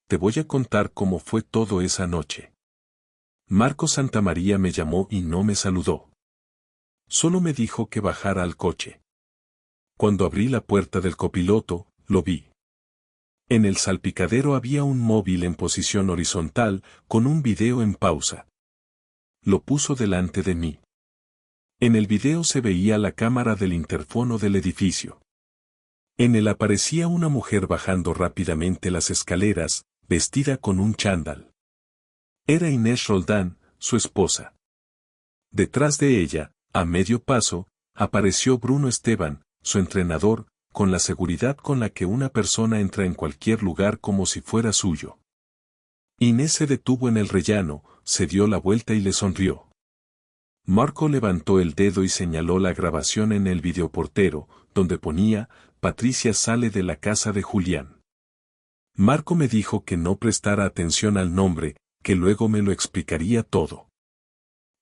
te voy a contar cómo fue todo esa noche. Marco Santamaría me llamó y no me saludó. Solo me dijo que bajara al coche. Cuando abrí la puerta del copiloto, lo vi. En el salpicadero había un móvil en posición horizontal, con un video en pausa. Lo puso delante de mí. En el video se veía la cámara del interfono del edificio. En él aparecía una mujer bajando rápidamente las escaleras, vestida con un chándal. Era Inés Roldán, su esposa. Detrás de ella, a medio paso, apareció Bruno Esteban, su entrenador, con la seguridad con la que una persona entra en cualquier lugar como si fuera suyo. Inés se detuvo en el rellano, se dio la vuelta y le sonrió. Marco levantó el dedo y señaló la grabación en el videoportero, donde ponía, Patricia sale de la casa de Julián. Marco me dijo que no prestara atención al nombre, que luego me lo explicaría todo.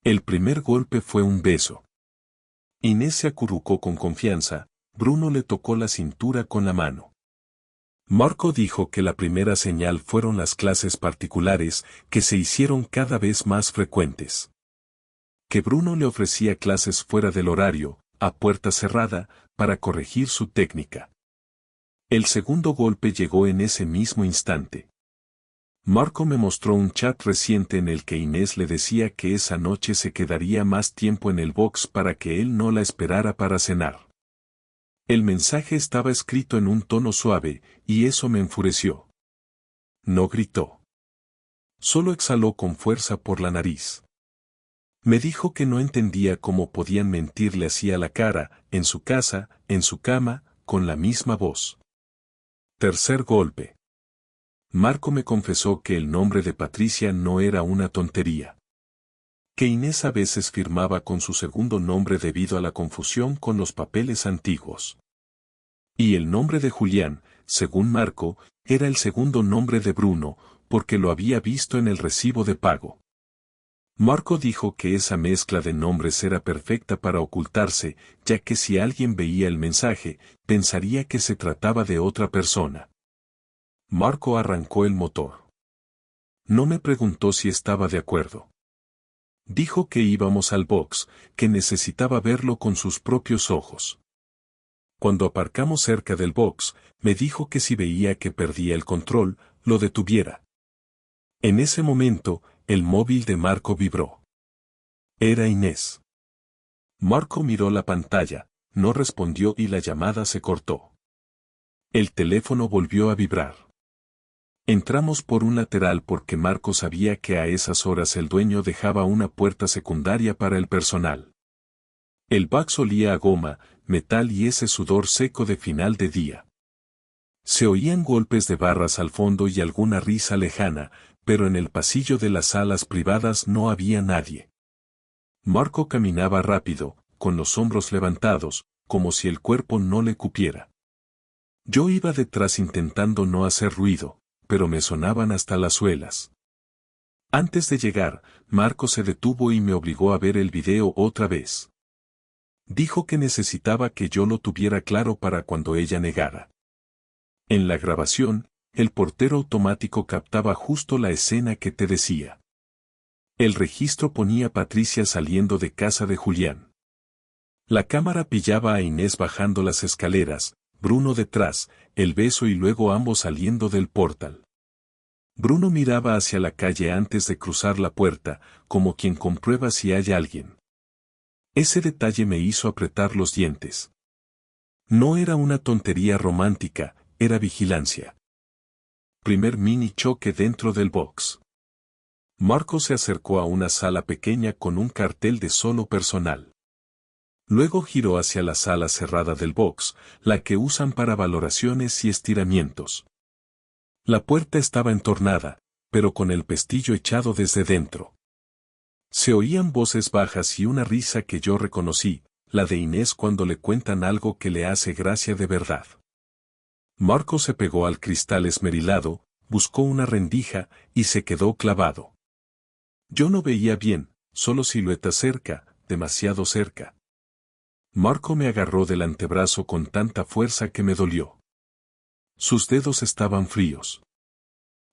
El primer golpe fue un beso. Inés se acurrucó con confianza, Bruno le tocó la cintura con la mano. Marco dijo que la primera señal fueron las clases particulares, que se hicieron cada vez más frecuentes. Que Bruno le ofrecía clases fuera del horario, a puerta cerrada, para corregir su técnica. El segundo golpe llegó en ese mismo instante. Marco me mostró un chat reciente en el que Inés le decía que esa noche se quedaría más tiempo en el box para que él no la esperara para cenar. El mensaje estaba escrito en un tono suave, y eso me enfureció. No gritó. Solo exhaló con fuerza por la nariz. Me dijo que no entendía cómo podían mentirle así a la cara, en su casa, en su cama, con la misma voz. Tercer golpe. Marco me confesó que el nombre de Patricia no era una tontería. Que Inés a veces firmaba con su segundo nombre debido a la confusión con los papeles antiguos. Y el nombre de Julián, según Marco, era el segundo nombre de Bruno, porque lo había visto en el recibo de pago. Marco dijo que esa mezcla de nombres era perfecta para ocultarse, ya que si alguien veía el mensaje, pensaría que se trataba de otra persona. Marco arrancó el motor. No me preguntó si estaba de acuerdo. Dijo que íbamos al box, que necesitaba verlo con sus propios ojos. Cuando aparcamos cerca del box, me dijo que si veía que perdía el control, lo detuviera. En ese momento, el móvil de Marco vibró. Era Inés. Marco miró la pantalla, no respondió y la llamada se cortó. El teléfono volvió a vibrar. Entramos por un lateral porque Marco sabía que a esas horas el dueño dejaba una puerta secundaria para el personal. El box olía a goma, metal y ese sudor seco de final de día. Se oían golpes de barras al fondo y alguna risa lejana, pero en el pasillo de las salas privadas no había nadie. Marco caminaba rápido, con los hombros levantados, como si el cuerpo no le cupiera. Yo iba detrás intentando no hacer ruido, pero me sonaban hasta las suelas. Antes de llegar, Marco se detuvo y me obligó a ver el video otra vez. Dijo que necesitaba que yo lo tuviera claro para cuando ella negara. En la grabación, el portero automático captaba justo la escena que te decía. El registro ponía a Patricia saliendo de casa de Julián. La cámara pillaba a Inés bajando las escaleras, Bruno detrás, el beso y luego ambos saliendo del portal. Bruno miraba hacia la calle antes de cruzar la puerta, como quien comprueba si hay alguien. Ese detalle me hizo apretar los dientes. No era una tontería romántica, era vigilancia. Primer mini choque dentro del box. Marco se acercó a una sala pequeña con un cartel de solo personal. Luego giró hacia la sala cerrada del box, la que usan para valoraciones y estiramientos. La puerta estaba entornada, pero con el pestillo echado desde dentro. Se oían voces bajas y una risa que yo reconocí, la de Inés cuando le cuentan algo que le hace gracia de verdad. Marco se pegó al cristal esmerilado, buscó una rendija y se quedó clavado. Yo no veía bien, solo silueta cerca, demasiado cerca. Marco me agarró del antebrazo con tanta fuerza que me dolió. Sus dedos estaban fríos.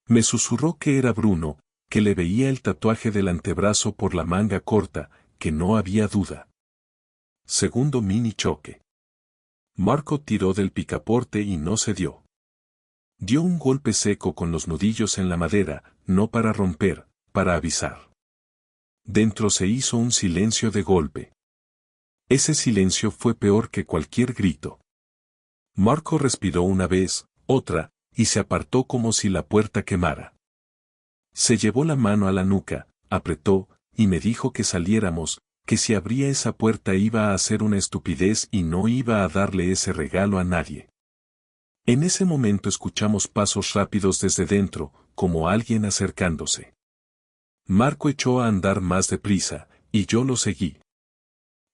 Me susurró que era Bruno, que le veía el tatuaje del antebrazo por la manga corta, que no había duda. Segundo mini choque. Marco tiró del picaporte y no cedió. Dio un golpe seco con los nudillos en la madera, no para romper, para avisar. Dentro se hizo un silencio de golpe. Ese silencio fue peor que cualquier grito. Marco respiró una vez, otra, y se apartó como si la puerta quemara. Se llevó la mano a la nuca, apretó, y me dijo que saliéramos, que si abría esa puerta iba a hacer una estupidez y no iba a darle ese regalo a nadie. En ese momento escuchamos pasos rápidos desde dentro, como alguien acercándose. Marco echó a andar más deprisa, y yo lo seguí.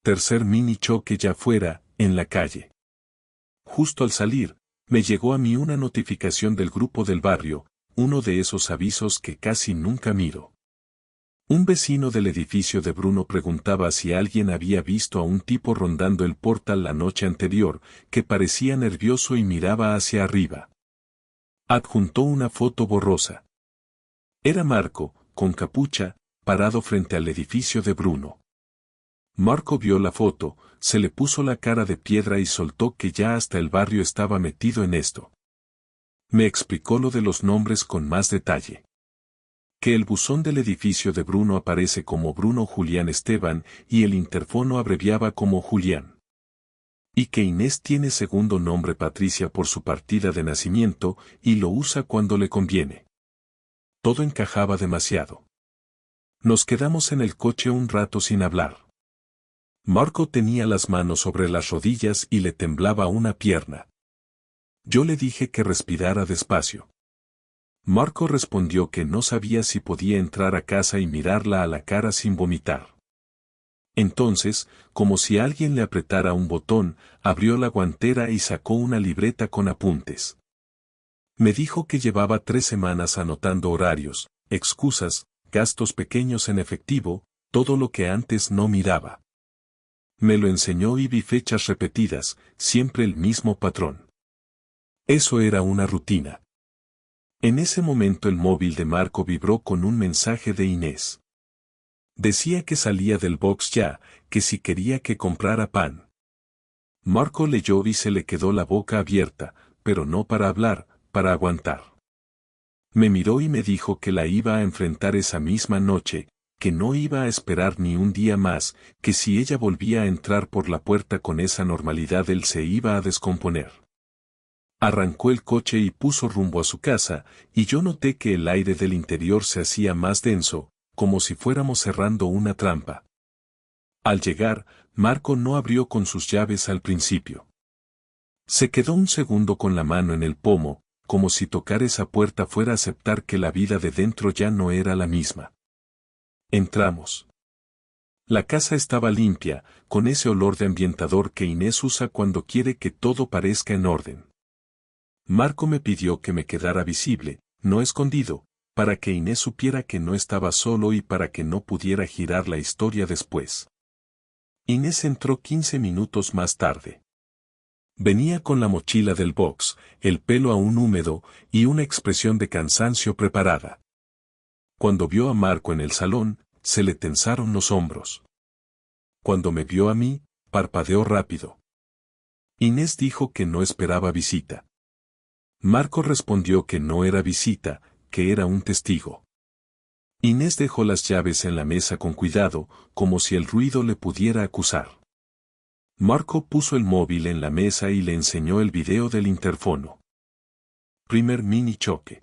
Tercer mini choque ya fuera, en la calle. Justo al salir, me llegó a mí una notificación del grupo del barrio, uno de esos avisos que casi nunca miro. Un vecino del edificio de Bruno preguntaba si alguien había visto a un tipo rondando el portal la noche anterior, que parecía nervioso y miraba hacia arriba. Adjuntó una foto borrosa. Era Marco, con capucha, parado frente al edificio de Bruno. Marco vio la foto, se le puso la cara de piedra y soltó que ya hasta el barrio estaba metido en esto. Me explicó lo de los nombres con más detalle. Que el buzón del edificio de Bruno aparece como Bruno Julián Esteban y el interfono abreviaba como Julián. Y que Inés tiene segundo nombre Patricia por su partida de nacimiento y lo usa cuando le conviene. Todo encajaba demasiado. Nos quedamos en el coche un rato sin hablar. Marco tenía las manos sobre las rodillas y le temblaba una pierna. Yo le dije que respirara despacio. Marco respondió que no sabía si podía entrar a casa y mirarla a la cara sin vomitar. Entonces, como si alguien le apretara un botón, abrió la guantera y sacó una libreta con apuntes. Me dijo que llevaba 3 semanas anotando horarios, excusas, gastos pequeños en efectivo, todo lo que antes no miraba. Me lo enseñó y vi fechas repetidas, siempre el mismo patrón. Eso era una rutina. En ese momento el móvil de Marco vibró con un mensaje de Inés. Decía que salía del box ya, que si quería que comprara pan. Marco leyó y se le quedó la boca abierta, pero no para hablar, para aguantar. Me miró y me dijo que la iba a enfrentar esa misma noche, que no iba a esperar ni un día más, que si ella volvía a entrar por la puerta con esa normalidad él se iba a descomponer. Arrancó el coche y puso rumbo a su casa, y yo noté que el aire del interior se hacía más denso, como si fuéramos cerrando una trampa. Al llegar, Marco no abrió con sus llaves al principio. Se quedó un segundo con la mano en el pomo, como si tocar esa puerta fuera aceptar que la vida de dentro ya no era la misma. Entramos. La casa estaba limpia, con ese olor de ambientador que Inés usa cuando quiere que todo parezca en orden. Marco me pidió que me quedara visible, no escondido, para que Inés supiera que no estaba solo y para que no pudiera girar la historia después. Inés entró 15 minutos más tarde. Venía con la mochila del box, el pelo aún húmedo y una expresión de cansancio preparada. Cuando vio a Marco en el salón, se le tensaron los hombros. Cuando me vio a mí, parpadeó rápido. Inés dijo que no esperaba visita. Marco respondió que no era visita, que era un testigo. Inés dejó las llaves en la mesa con cuidado, como si el ruido le pudiera acusar. Marco puso el móvil en la mesa y le enseñó el video del interfono. Primer mini choque.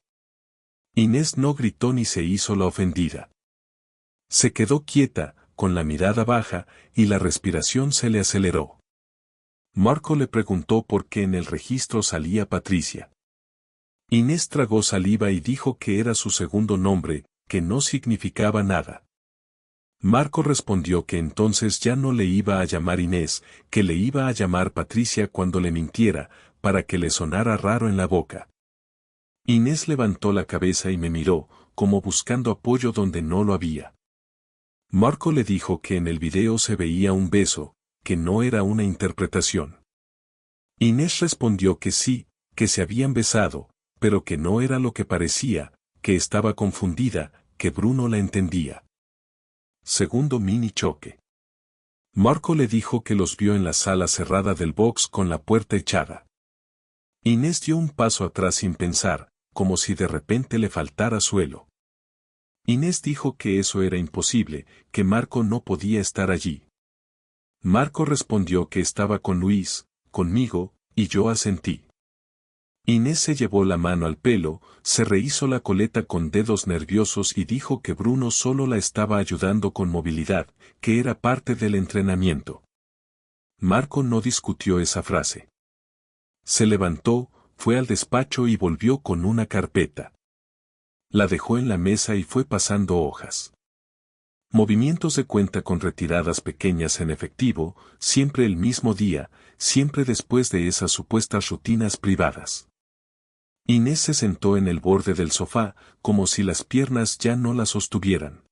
Inés no gritó ni se hizo la ofendida. Se quedó quieta, con la mirada baja, y la respiración se le aceleró. Marco le preguntó por qué en el registro salía Patricia. Inés tragó saliva y dijo que era su segundo nombre, que no significaba nada. Marco respondió que entonces ya no le iba a llamar Inés, que le iba a llamar Patricia cuando le mintiera, para que le sonara raro en la boca. Inés levantó la cabeza y me miró, como buscando apoyo donde no lo había. Marco le dijo que en el video se veía un beso, que no era una interpretación. Inés respondió que sí, que se habían besado, pero que no era lo que parecía, que estaba confundida, que Bruno la entendía. Segundo mini choque. Marco le dijo que los vio en la sala cerrada del box con la puerta echada. Inés dio un paso atrás sin pensar, como si de repente le faltara suelo. Inés dijo que eso era imposible, que Marco no podía estar allí. Marco respondió que estaba con Luis, conmigo, y yo asentí. Inés se llevó la mano al pelo, se rehizo la coleta con dedos nerviosos y dijo que Bruno solo la estaba ayudando con movilidad, que era parte del entrenamiento. Marco no discutió esa frase. Se levantó, fue al despacho y volvió con una carpeta. La dejó en la mesa y fue pasando hojas. Movimientos de cuenta con retiradas pequeñas en efectivo, siempre el mismo día, siempre después de esas supuestas rutinas privadas. Inés se sentó en el borde del sofá, como si las piernas ya no la sostuvieran.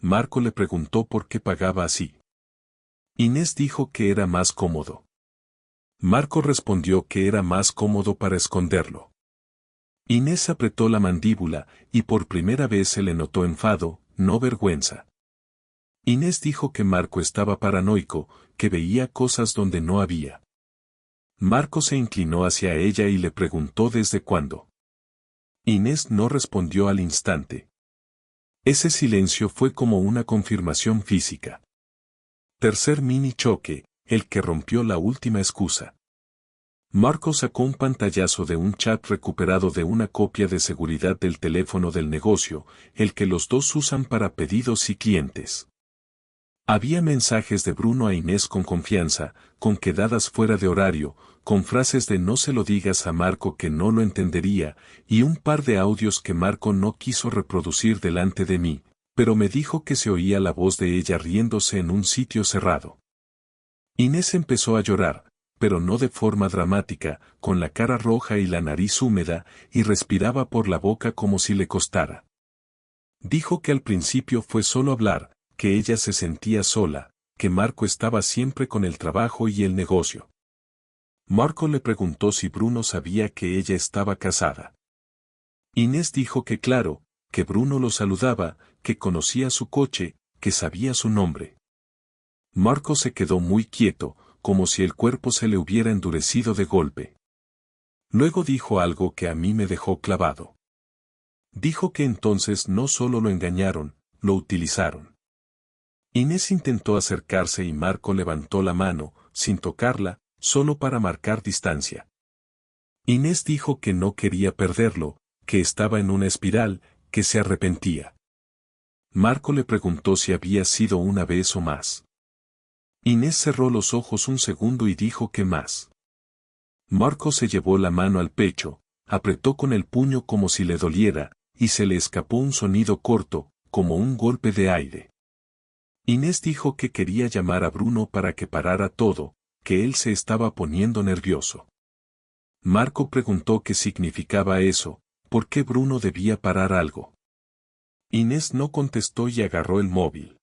Marco le preguntó por qué pagaba así. Inés dijo que era más cómodo. Marco respondió que era más cómodo para esconderlo. Inés apretó la mandíbula, y por primera vez se le notó enfado, no vergüenza. Inés dijo que Marco estaba paranoico, que veía cosas donde no había. Marco se inclinó hacia ella y le preguntó desde cuándo. Inés no respondió al instante. Ese silencio fue como una confirmación física. Tercer mini choque, el que rompió la última excusa. Marco sacó un pantallazo de un chat recuperado de una copia de seguridad del teléfono del negocio, el que los dos usan para pedidos y clientes. Había mensajes de Bruno a Inés con confianza, con quedadas fuera de horario, con frases de no se lo digas a Marco que no lo entendería, y un par de audios que Marco no quiso reproducir delante de mí, pero me dijo que se oía la voz de ella riéndose en un sitio cerrado. Inés empezó a llorar, pero no de forma dramática, con la cara roja y la nariz húmeda, y respiraba por la boca como si le costara. Dijo que al principio fue solo hablar, que ella se sentía sola, que Marco estaba siempre con el trabajo y el negocio. Marco le preguntó si Bruno sabía que ella estaba casada. Inés dijo que claro, que Bruno lo saludaba, que conocía su coche, que sabía su nombre. Marco se quedó muy quieto, como si el cuerpo se le hubiera endurecido de golpe. Luego dijo algo que a mí me dejó clavado. Dijo que entonces no solo lo engañaron, lo utilizaron. Inés intentó acercarse y Marco levantó la mano, sin tocarla, solo para marcar distancia. Inés dijo que no quería perderlo, que estaba en una espiral, que se arrepentía. Marco le preguntó si había sido una vez o más. Inés cerró los ojos un segundo y dijo que más. Marco se llevó la mano al pecho, apretó con el puño como si le doliera, y se le escapó un sonido corto, como un golpe de aire. Inés dijo que quería llamar a Bruno para que parara todo, que él se estaba poniendo nervioso. Marco preguntó qué significaba eso, por qué Bruno debía parar algo. Inés no contestó y agarró el móvil.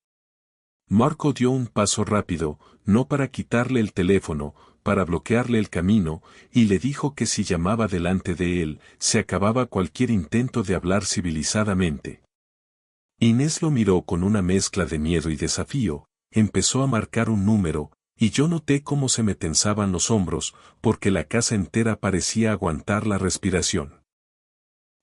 Marco dio un paso rápido, no para quitarle el teléfono, para bloquearle el camino, y le dijo que si llamaba delante de él, se acababa cualquier intento de hablar civilizadamente. Inés lo miró con una mezcla de miedo y desafío, empezó a marcar un número, y yo noté cómo se me tensaban los hombros, porque la casa entera parecía aguantar la respiración.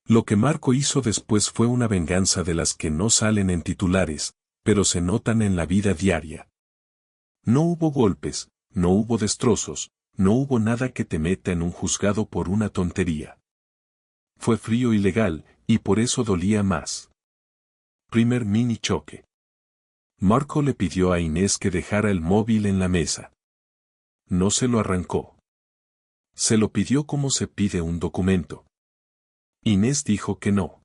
Lo que Marco hizo después fue una venganza de las que no salen en titulares, pero se notan en la vida diaria. No hubo golpes, no hubo destrozos, no hubo nada que te meta en un juzgado por una tontería. Fue frío y legal, y por eso dolía más. Primer mini choque. Marco le pidió a Inés que dejara el móvil en la mesa. No se lo arrancó. Se lo pidió como se pide un documento. Inés dijo que no.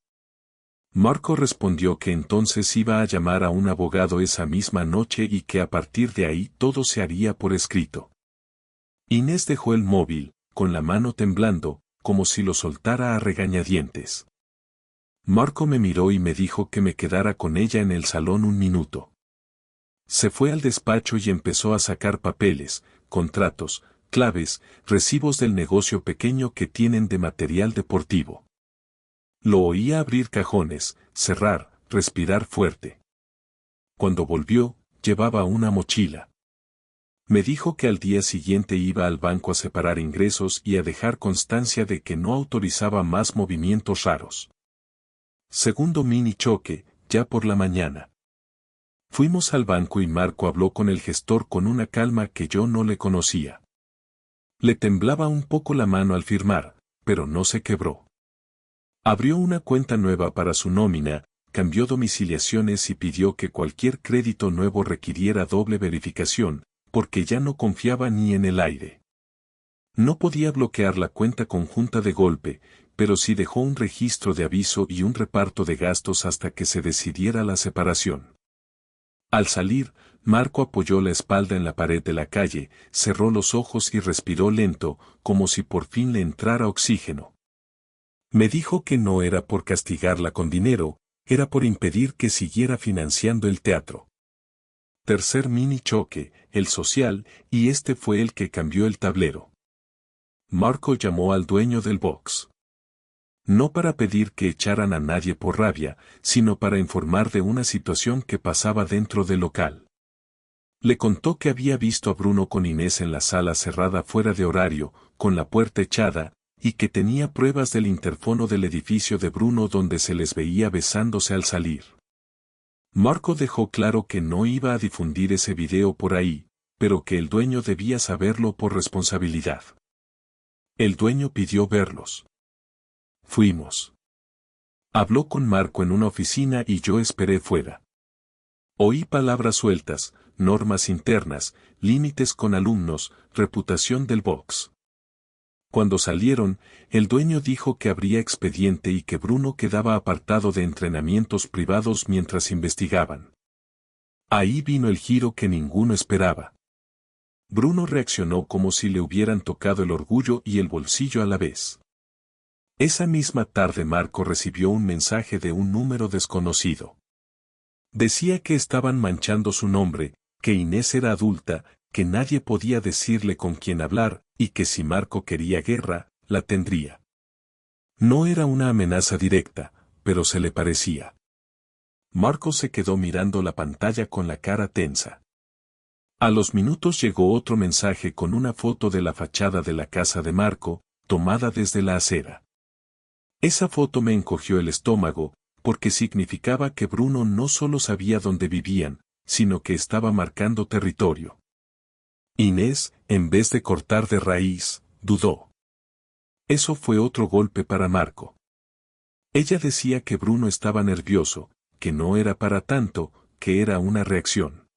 Marco respondió que entonces iba a llamar a un abogado esa misma noche y que a partir de ahí todo se haría por escrito. Inés dejó el móvil, con la mano temblando, como si lo soltara a regañadientes. Marco me miró y me dijo que me quedara con ella en el salón un minuto. Se fue al despacho y empezó a sacar papeles, contratos, claves, recibos del negocio pequeño que tienen de material deportivo. Lo oía abrir cajones, cerrar, respirar fuerte. Cuando volvió, llevaba una mochila. Me dijo que al día siguiente iba al banco a separar ingresos y a dejar constancia de que no autorizaba más movimientos raros. Segundo mini choque, ya por la mañana. Fuimos al banco y Marco habló con el gestor con una calma que yo no le conocía. Le temblaba un poco la mano al firmar, pero no se quebró. Abrió una cuenta nueva para su nómina, cambió domiciliaciones y pidió que cualquier crédito nuevo requiriera doble verificación, porque ya no confiaba ni en el aire. No podía bloquear la cuenta conjunta de golpe, pero sí dejó un registro de aviso y un reparto de gastos hasta que se decidiera la separación. Al salir, Marco apoyó la espalda en la pared de la calle, cerró los ojos y respiró lento, como si por fin le entrara oxígeno. Me dijo que no era por castigarla con dinero, era por impedir que siguiera financiando el teatro. Tercer mini choque, el social, y este fue el que cambió el tablero. Marco llamó al dueño del box. No para pedir que echaran a nadie por rabia, sino para informar de una situación que pasaba dentro del local. Le contó que había visto a Bruno con Inés en la sala cerrada fuera de horario, con la puerta echada, y que tenía pruebas del interfono del edificio de Bruno donde se les veía besándose al salir. Marco dejó claro que no iba a difundir ese video por ahí, pero que el dueño debía saberlo por responsabilidad. El dueño pidió verlos. Fuimos. Habló con Marco en una oficina y yo esperé fuera. Oí palabras sueltas, normas internas, límites con alumnos, reputación del box. Cuando salieron, el dueño dijo que habría expediente y que Bruno quedaba apartado de entrenamientos privados mientras investigaban. Ahí vino el giro que ninguno esperaba. Bruno reaccionó como si le hubieran tocado el orgullo y el bolsillo a la vez. Esa misma tarde Marco recibió un mensaje de un número desconocido. Decía que estaban manchando su nombre, que Inés era adulta, que nadie podía decirle con quién hablar, y que si Marco quería guerra, la tendría. No era una amenaza directa, pero se le parecía. Marco se quedó mirando la pantalla con la cara tensa. A los minutos llegó otro mensaje con una foto de la fachada de la casa de Marco, tomada desde la acera. Esa foto me encogió el estómago, porque significaba que Bruno no solo sabía dónde vivían, sino que estaba marcando territorio. Inés, en vez de cortar de raíz, dudó. Eso fue otro golpe para Marco. Ella decía que Bruno estaba nervioso, que no era para tanto, que era una reacción.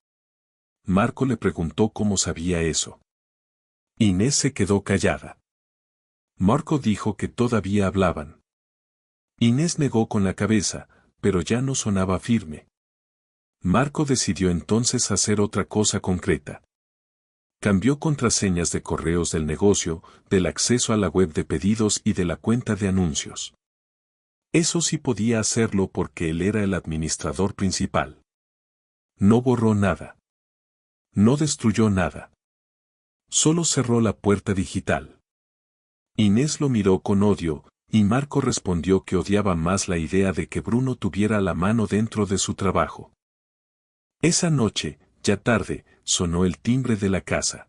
Marco le preguntó cómo sabía eso. Inés se quedó callada. Marco dijo que todavía hablaban. Inés negó con la cabeza, pero ya no sonaba firme. Marco decidió entonces hacer otra cosa concreta. Cambió contraseñas de correos del negocio, del acceso a la web de pedidos y de la cuenta de anuncios. Eso sí podía hacerlo porque él era el administrador principal. No borró nada. No destruyó nada. Solo cerró la puerta digital. Inés lo miró con odio, y Marco respondió que odiaba más la idea de que Bruno tuviera la mano dentro de su trabajo. Esa noche, ya tarde, sonó el timbre de la casa.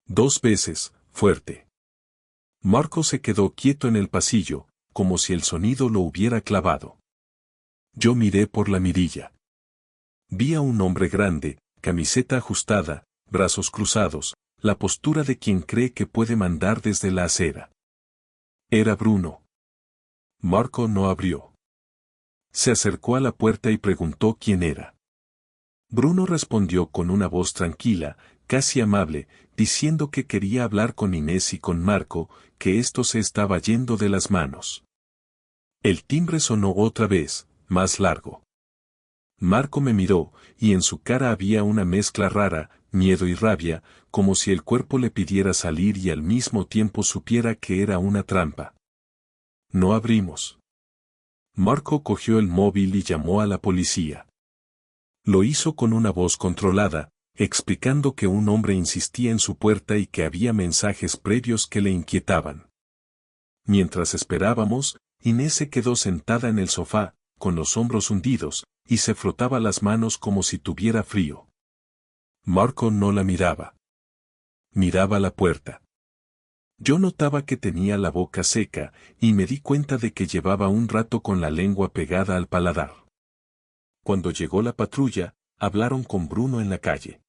2 veces, fuerte. Marco se quedó quieto en el pasillo, como si el sonido lo hubiera clavado. Yo miré por la mirilla. Vi a un hombre grande, camiseta ajustada, brazos cruzados, la postura de quien cree que puede mandar desde la acera. Era Bruno. Marco no abrió. Se acercó a la puerta y preguntó quién era. Bruno respondió con una voz tranquila, casi amable, diciendo que quería hablar con Inés y con Marco, que esto se estaba yendo de las manos. El timbre sonó otra vez, más largo. Marco me miró, y en su cara había una mezcla rara, miedo y rabia, como si el cuerpo le pidiera salir y al mismo tiempo supiera que era una trampa. No abrimos. Marco cogió el móvil y llamó a la policía. Lo hizo con una voz controlada, explicando que un hombre insistía en su puerta y que había mensajes previos que le inquietaban. Mientras esperábamos, Inés se quedó sentada en el sofá, con los hombros hundidos, y se frotaba las manos como si tuviera frío. Marco no la miraba. Miraba la puerta. Yo notaba que tenía la boca seca, y me di cuenta de que llevaba un rato con la lengua pegada al paladar. Cuando llegó la patrulla, hablaron con Bruno en la calle.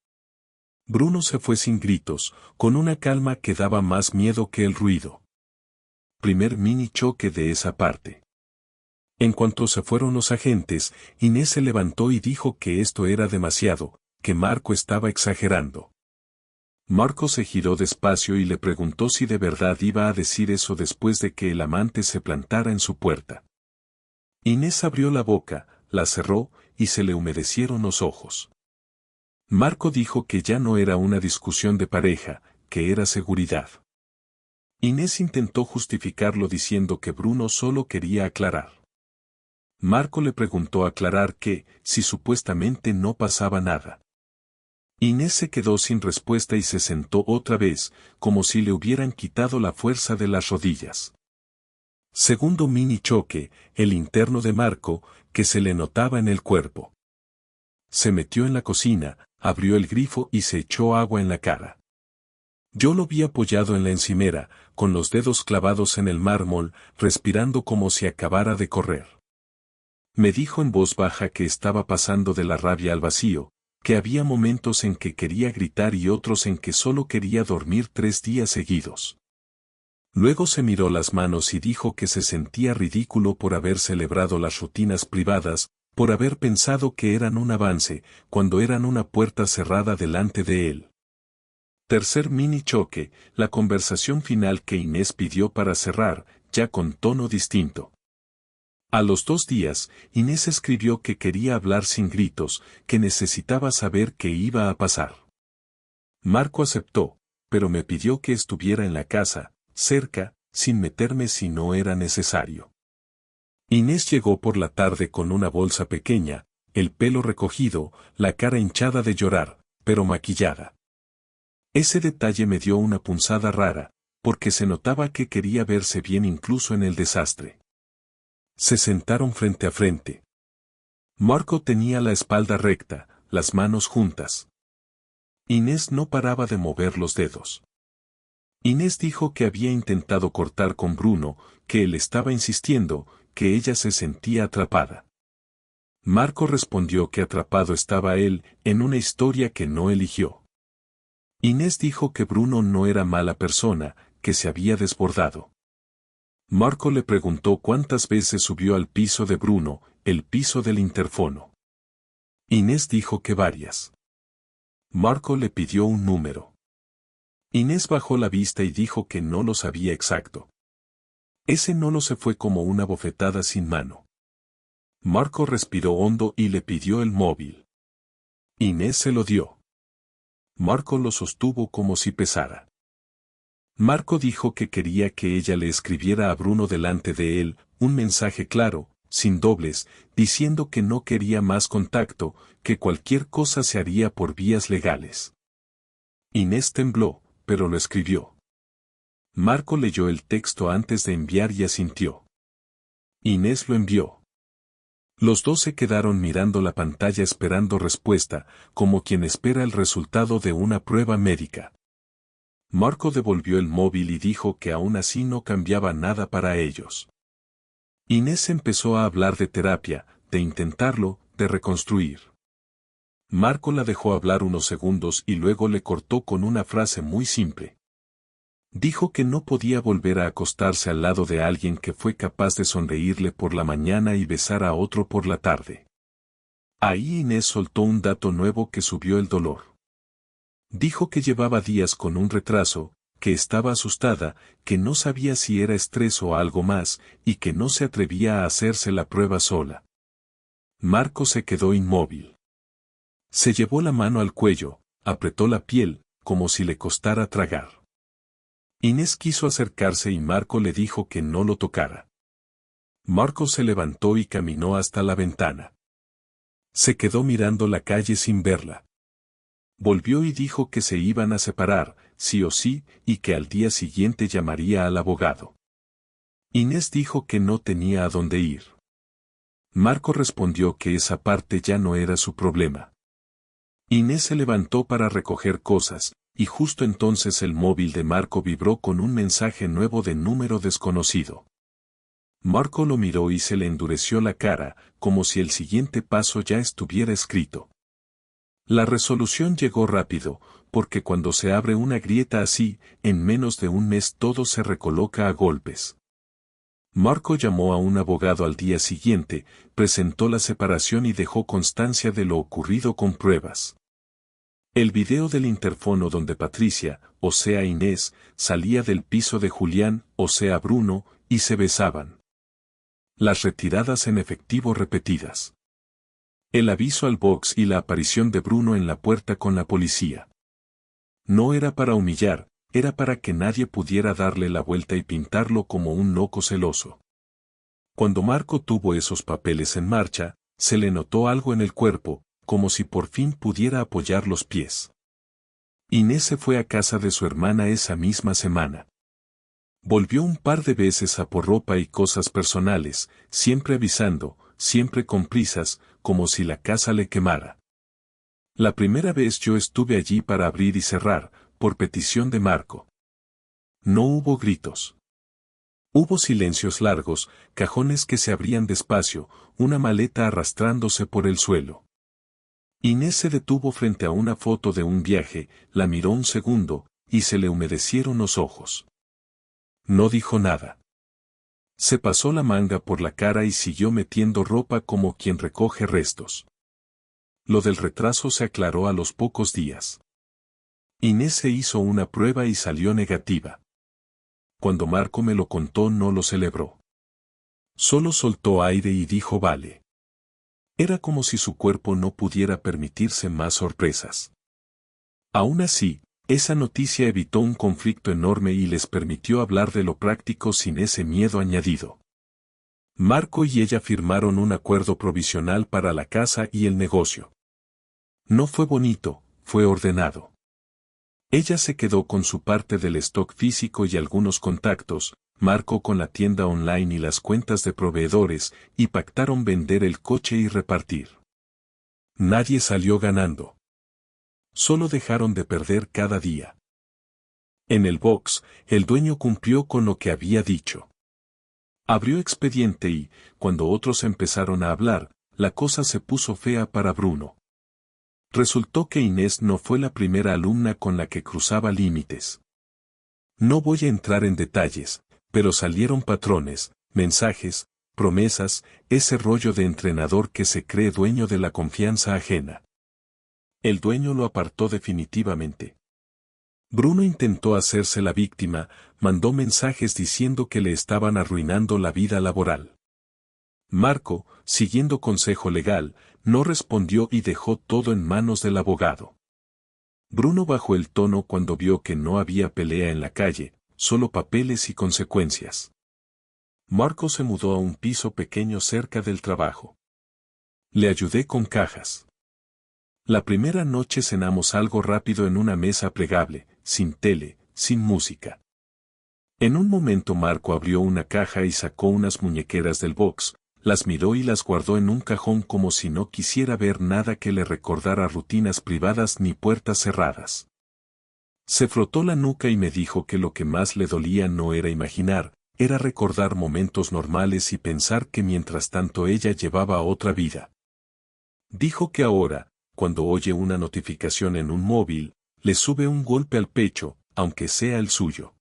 Bruno se fue sin gritos, con una calma que daba más miedo que el ruido. Primer mini choque de esa parte. En cuanto se fueron los agentes, Inés se levantó y dijo que esto era demasiado, que Marco estaba exagerando. Marco se giró despacio y le preguntó si de verdad iba a decir eso después de que el amante se plantara en su puerta. Inés abrió la boca, la cerró, y se le humedecieron los ojos. Marco dijo que ya no era una discusión de pareja, que era seguridad. Inés intentó justificarlo diciendo que Bruno solo quería aclarar. Marco le preguntó aclarar que, si supuestamente no pasaba nada. Inés se quedó sin respuesta y se sentó otra vez, como si le hubieran quitado la fuerza de las rodillas. Segundo mini choque, el interno de Marco, que se le notaba en el cuerpo. Se metió en la cocina, abrió el grifo y se echó agua en la cara. Yo lo vi apoyado en la encimera, con los dedos clavados en el mármol, respirando como si acabara de correr. Me dijo en voz baja que estaba pasando de la rabia al vacío, que había momentos en que quería gritar y otros en que solo quería dormir 3 días seguidos. Luego se miró las manos y dijo que se sentía ridículo por haber celebrado las rutinas privadas, por haber pensado que eran un avance, cuando eran una puerta cerrada delante de él. Tercer mini choque, la conversación final que Inés pidió para cerrar, ya con tono distinto. A los 2 días, Inés escribió que quería hablar sin gritos, que necesitaba saber qué iba a pasar. Marco aceptó, pero me pidió que estuviera en la casa, cerca, sin meterme si no era necesario. Inés llegó por la tarde con una bolsa pequeña, el pelo recogido, la cara hinchada de llorar, pero maquillada. Ese detalle me dio una punzada rara, porque se notaba que quería verse bien incluso en el desastre. Se sentaron frente a frente. Marco tenía la espalda recta, las manos juntas. Inés no paraba de mover los dedos. Inés dijo que había intentado cortar con Bruno, que él estaba insistiendo, que ella se sentía atrapada. Marco respondió que atrapado estaba él, en una historia que no eligió. Inés dijo que Bruno no era mala persona, que se había desbordado. Marco le preguntó cuántas veces subió al piso de Bruno, el piso del interfono. Inés dijo que varias. Marco le pidió un número. Inés bajó la vista y dijo que no lo sabía exacto. Ese no lo se fue como una bofetada sin mano. Marco respiró hondo y le pidió el móvil. Inés se lo dio. Marco lo sostuvo como si pesara. Marco dijo que quería que ella le escribiera a Bruno delante de él, un mensaje claro, sin dobles, diciendo que no quería más contacto, que cualquier cosa se haría por vías legales. Inés tembló, pero lo escribió. Marco leyó el texto antes de enviar y asintió. Inés lo envió. Los dos se quedaron mirando la pantalla esperando respuesta, como quien espera el resultado de una prueba médica. Marco devolvió el móvil y dijo que aún así no cambiaba nada para ellos. Inés empezó a hablar de terapia, de intentarlo, de reconstruir. Marco la dejó hablar unos segundos y luego le cortó con una frase muy simple. Dijo que no podía volver a acostarse al lado de alguien que fue capaz de sonreírle por la mañana y besar a otro por la tarde. Ahí Inés soltó un dato nuevo que subió el dolor. Dijo que llevaba días con un retraso, que estaba asustada, que no sabía si era estrés o algo más, y que no se atrevía a hacerse la prueba sola. Marco se quedó inmóvil. Se llevó la mano al cuello, apretó la piel, como si le costara tragar. Inés quiso acercarse y Marco le dijo que no lo tocara. Marco se levantó y caminó hasta la ventana. Se quedó mirando la calle sin verla. Volvió y dijo que se iban a separar, sí o sí, y que al día siguiente llamaría al abogado. Inés dijo que no tenía a dónde ir. Marco respondió que esa parte ya no era su problema. Inés se levantó para recoger cosas, y justo entonces el móvil de Marco vibró con un mensaje nuevo de número desconocido. Marco lo miró y se le endureció la cara, como si el siguiente paso ya estuviera escrito. La resolución llegó rápido, porque cuando se abre una grieta así, en menos de un mes todo se recoloca a golpes. Marco llamó a un abogado al día siguiente, presentó la separación y dejó constancia de lo ocurrido con pruebas. El video del interfono donde Patricia, o sea Inés, salía del piso de Julián, o sea Bruno, y se besaban. Las retiradas en efectivo repetidas. El aviso al box y la aparición de Bruno en la puerta con la policía. No era para humillar, era para que nadie pudiera darle la vuelta y pintarlo como un loco celoso. Cuando Marco tuvo esos papeles en marcha, se le notó algo en el cuerpo, como si por fin pudiera apoyar los pies. Inés se fue a casa de su hermana esa misma semana. Volvió un par de veces a por ropa y cosas personales, siempre avisando, siempre con prisas, como si la casa le quemara. La primera vez yo estuve allí para abrir y cerrar, por petición de Marco. No hubo gritos. Hubo silencios largos, cajones que se abrían despacio, una maleta arrastrándose por el suelo. Inés se detuvo frente a una foto de un viaje, la miró un segundo, y se le humedecieron los ojos. No dijo nada. Se pasó la manga por la cara y siguió metiendo ropa como quien recoge restos. Lo del retraso se aclaró a los pocos días. Inés se hizo una prueba y salió negativa. Cuando Marco me lo contó no lo celebró. Solo soltó aire y dijo vale. Era como si su cuerpo no pudiera permitirse más sorpresas. Aún así, esa noticia evitó un conflicto enorme y les permitió hablar de lo práctico sin ese miedo añadido. Marco y ella firmaron un acuerdo provisional para la casa y el negocio. No fue bonito, fue ordenado. Ella se quedó con su parte del stock físico y algunos contactos, Marco con la tienda online y las cuentas de proveedores, y pactaron vender el coche y repartir. Nadie salió ganando. Solo dejaron de perder cada día. En el box, el dueño cumplió con lo que había dicho. Abrió expediente y, cuando otros empezaron a hablar, la cosa se puso fea para Bruno. Resultó que Inés no fue la primera alumna con la que cruzaba límites. No voy a entrar en detalles, pero salieron patrones, mensajes, promesas, ese rollo de entrenador que se cree dueño de la confianza ajena. El dueño lo apartó definitivamente. Bruno intentó hacerse la víctima, mandó mensajes diciendo que le estaban arruinando la vida laboral. Marco, siguiendo consejo legal, no respondió y dejó todo en manos del abogado. Bruno bajó el tono cuando vio que no había pelea en la calle, solo papeles y consecuencias. Marco se mudó a un piso pequeño cerca del trabajo. Le ayudé con cajas. La primera noche cenamos algo rápido en una mesa plegable, sin tele, sin música. En un momento Marco abrió una caja y sacó unas muñequeras del box, las miró y las guardó en un cajón como si no quisiera ver nada que le recordara rutinas privadas ni puertas cerradas. Se frotó la nuca y me dijo que lo que más le dolía no era imaginar, era recordar momentos normales y pensar que mientras tanto ella llevaba otra vida. Dijo que ahora, cuando oye una notificación en un móvil, le sube un golpe al pecho, aunque sea el suyo.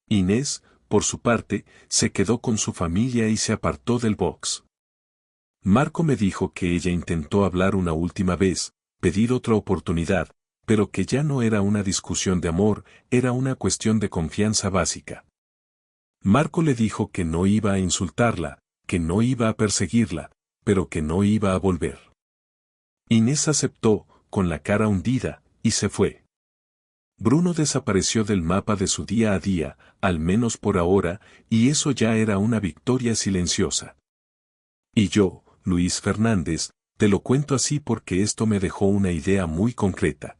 Inés, por su parte, se quedó con su familia y se apartó del box. Marco me dijo que ella intentó hablar una última vez, pedir otra oportunidad, pero que ya no era una discusión de amor, era una cuestión de confianza básica. Marco le dijo que no iba a insultarla, que no iba a perseguirla, pero que no iba a volver. Inés aceptó, con la cara hundida, y se fue. Bruno desapareció del mapa de su día a día, al menos por ahora, y eso ya era una victoria silenciosa. Y yo, Luis Fernández, te lo cuento así porque esto me dejó una idea muy concreta.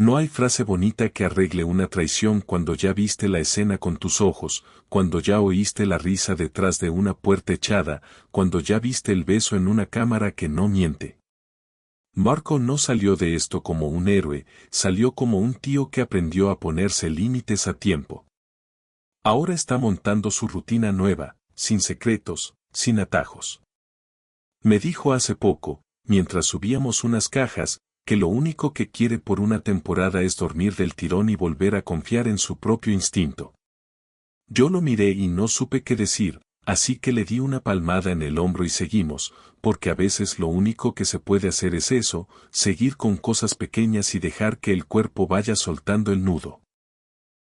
No hay frase bonita que arregle una traición cuando ya viste la escena con tus ojos, cuando ya oíste la risa detrás de una puerta echada, cuando ya viste el beso en una cámara que no miente. Marco no salió de esto como un héroe, salió como un tío que aprendió a ponerse límites a tiempo. Ahora está montando su rutina nueva, sin secretos, sin atajos. Me dijo hace poco, mientras subíamos unas cajas, que lo único que quiere por una temporada es dormir del tirón y volver a confiar en su propio instinto. Yo lo miré y no supe qué decir, así que le di una palmada en el hombro y seguimos, porque a veces lo único que se puede hacer es eso, seguir con cosas pequeñas y dejar que el cuerpo vaya soltando el nudo.